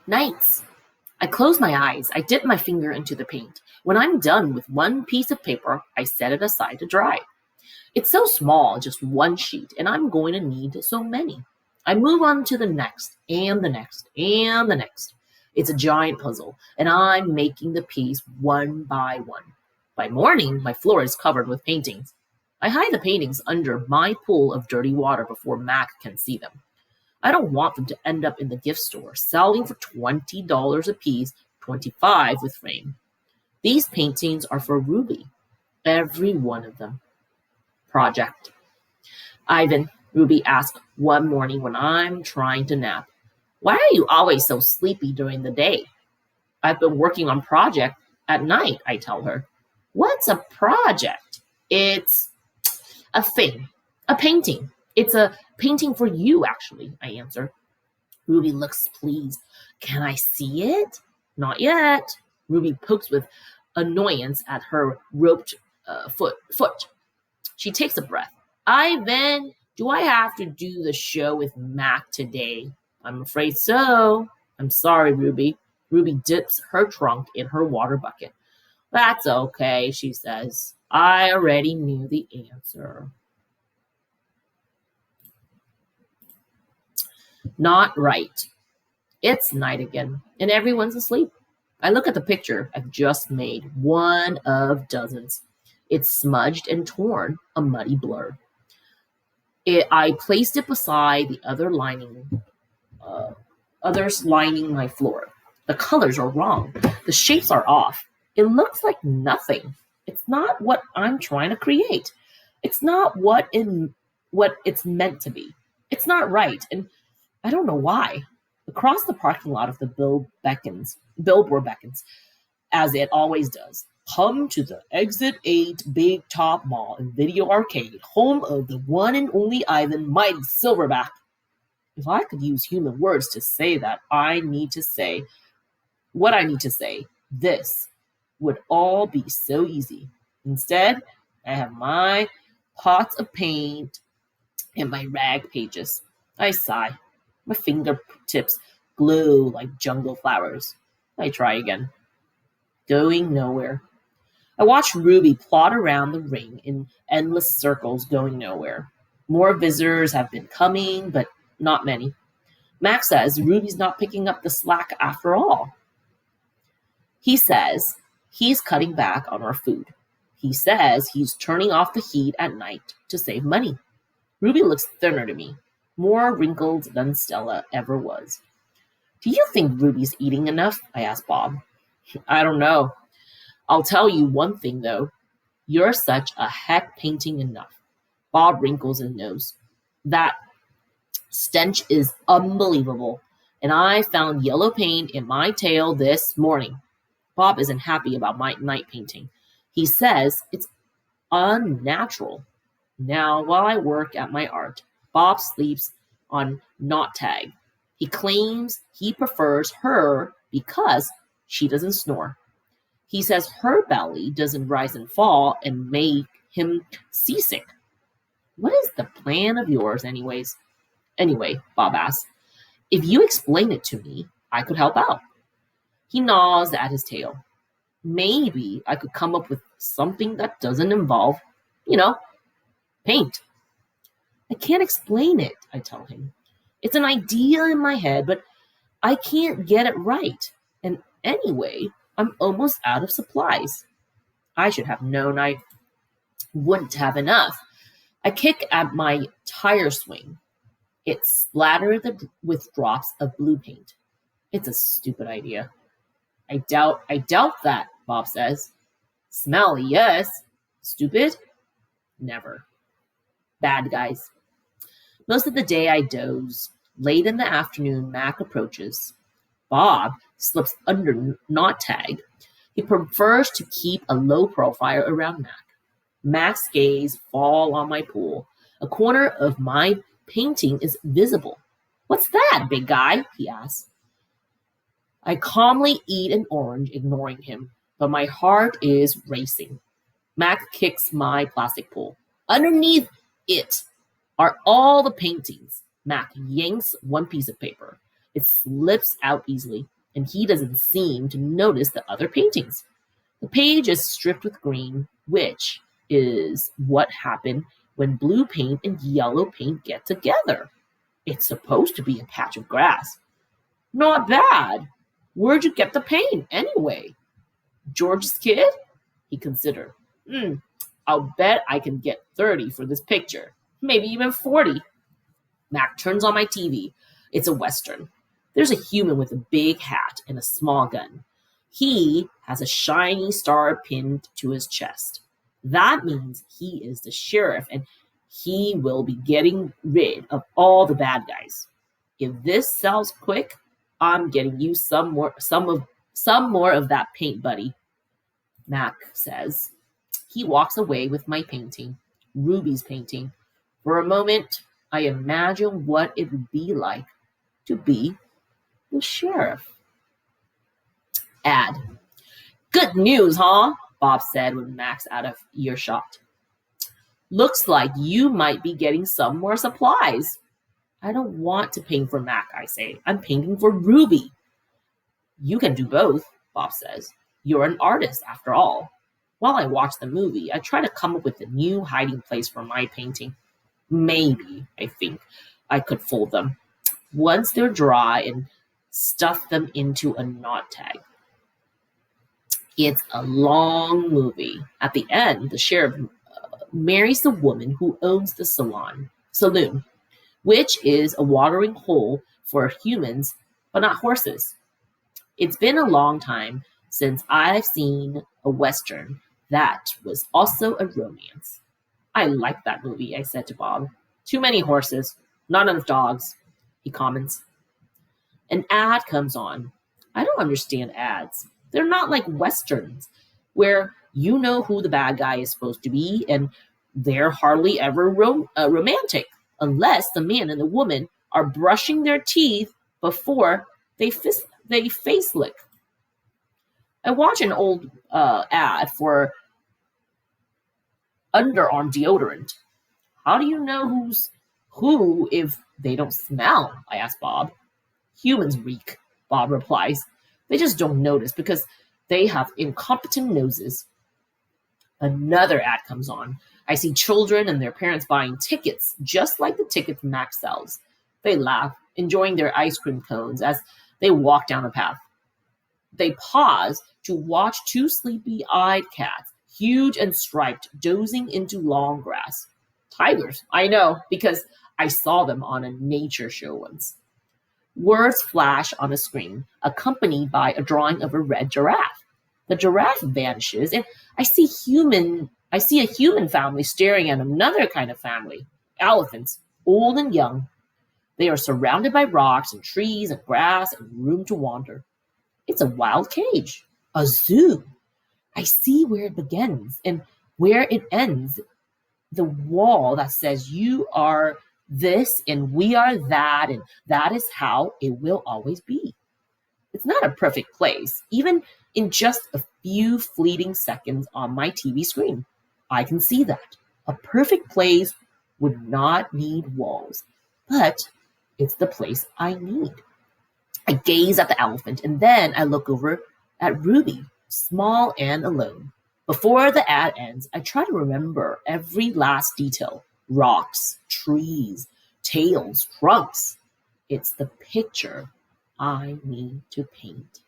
Nights. I close my eyes. I dip my finger into the paint. When I'm done with one piece of paper, I set it aside to dry. It's so small, just one sheet, and I'm going to need so many. I move on to the next, and the next, and the next. It's a giant puzzle, and I'm making the piece one by one. By morning, my floor is covered with paintings. I hide the paintings under my pool of dirty water before Mac can see them. I don't want them to end up in the gift store, selling for $20 a piece, 25 with frame. These paintings are for Ruby, every one of them. Project. Ivan, Ruby asked one morning when I'm trying to nap. Why are you always so sleepy during the day? I've been working on project at night, I tell her. What's a project? It's a thing, a painting. It's a painting for you, actually, I answer. Ruby looks pleased. Can I see it? Not yet. Ruby pokes with annoyance at her roped foot. She takes a breath. Ivan, do I have to do the show with Mac today? I'm afraid so. I'm sorry, Ruby. Ruby dips her trunk in her water bucket. That's okay, she says. I already knew the answer. Not right. It's night again, and everyone's asleep. I look at the picture I've just made, one of dozens. It's smudged and torn, a muddy blur. I placed it beside the others lining my floor. The colors are wrong. The shapes are off. It looks like nothing. It's not what I'm trying to create. It's not what it's meant to be. It's not right, and I don't know why. Across the parking lot of the billboard beckons, as it always does. Come to the Exit 8 Big Top Mall and Video Arcade, home of the one and only Ivan Mighty Silverback. If I could use human words to say that I need to say what I need to say, this would all be so easy. Instead, I have my pots of paint and my rag pages. I sigh. My fingertips glow like jungle flowers. I try again. Going nowhere. I watch Ruby plod around the ring in endless circles, going nowhere. More visitors have been coming, but not many. Max says Ruby's not picking up the slack after all. He says he's cutting back on our food. He says he's turning off the heat at night to save money. Ruby looks thinner to me, more wrinkled than Stella ever was. Do you think Ruby's eating enough? I asked Bob. I don't know. I'll tell you one thing, though. You're such a heck painting enough. Bob wrinkles his nose. That stench is unbelievable, and I found yellow paint in my tail this morning. Bob isn't happy about my night painting. He says it's unnatural. Now, while I work at my art, Bob sleeps on Knot Tag. He claims he prefers her because she doesn't snore. He says her belly doesn't rise and fall and make him seasick. What is the plan of yours, anyways? Anyway, Bob asks, if you explain it to me, I could help out. He gnaws at his tail. Maybe I could come up with something that doesn't involve, paint. I can't explain it, I tell him. It's an idea in my head, but I can't get it right. And anyway, I'm almost out of supplies. I should have known I wouldn't have enough. I kick at my tire swing. It splattered with drops of blue paint. It's a stupid idea. I doubt that, Bob says. Smelly, yes. Stupid? Never. Bad guys. Most of the day I doze. Late in the afternoon, Mac approaches. Bob slips under Knot Tag. He prefers to keep a low profile around Mac. Mac's gaze fall on my pool. A corner of my painting is visible. What's that, big guy? He asks. I calmly eat an orange, ignoring him, but my heart is racing. Mac kicks my plastic pool. Underneath it are all the paintings. Mac yanks one piece of paper. It slips out easily. and he doesn't seem to notice the other paintings. The page is stripped with green, which is what happened when blue paint and yellow paint get together. It's supposed to be a patch of grass. Not bad. Where'd you get the paint, anyway? George's kid? He considered. I'll bet I can get 30 for this picture. Maybe even 40. Mac turns on my TV. It's a Western. There's a human with a big hat and a small gun. He has a shiny star pinned to his chest. That means he is the sheriff, and he will be getting rid of all the bad guys. If this sells quick, I'm getting you some more of that paint, buddy, Mac says. He walks away with my painting, Ruby's painting. For a moment, I imagine what it would be like to be the sheriff. Ad. Good news, huh? Bob said when Mac's out of earshot. Looks like you might be getting some more supplies. I don't want to paint for Mac, I say. I'm painting for Ruby. You can do both, Bob says. You're an artist, after all. While I watch the movie, I try to come up with a new hiding place for my painting. Maybe, I think, I could fold them once they're dry and stuff them into a knot tag. It's a long movie. At the end, the sheriff marries the woman who owns the saloon, which is a watering hole for humans, but not horses. It's been a long time since I've seen a Western that was also a romance. I like that movie, I said to Bob. Too many horses, not enough dogs, he comments. An ad comes on. I don't understand ads. They're not like Westerns, where you know who the bad guy is supposed to be, and they're hardly ever romantic, unless the man and the woman are brushing their teeth before they face lick. I watch an old ad for underarm deodorant. How do you know who's who if they don't smell? I ask Bob. Humans reek, Bob replies. They just don't notice because they have incompetent noses. Another ad comes on. I see children and their parents buying tickets, just like the tickets Mac sells. They laugh, enjoying their ice cream cones as they walk down a path. They pause to watch two sleepy-eyed cats, huge and striped, dozing into long grass. Tigers, I know, because I saw them on a nature show once. Words flash on a screen, accompanied by a drawing of a red giraffe. The giraffe vanishes, and I see a human family staring at another kind of family. Elephants, old and young. They are surrounded by rocks and trees and grass and room to wander. It's a wild cage, a zoo. I see where it begins and where it ends. The wall that says you are this and we are that, and that is how it will always be. It's not a perfect place, even in just a few fleeting seconds on my TV screen. I can see that. A perfect place would not need walls, but it's the place I need. I gaze at the elephant, and then I look over at Ruby, small and alone. Before the ad ends, I try to remember every last detail. Rocks, trees, tails, trunks. It's the picture I need to paint.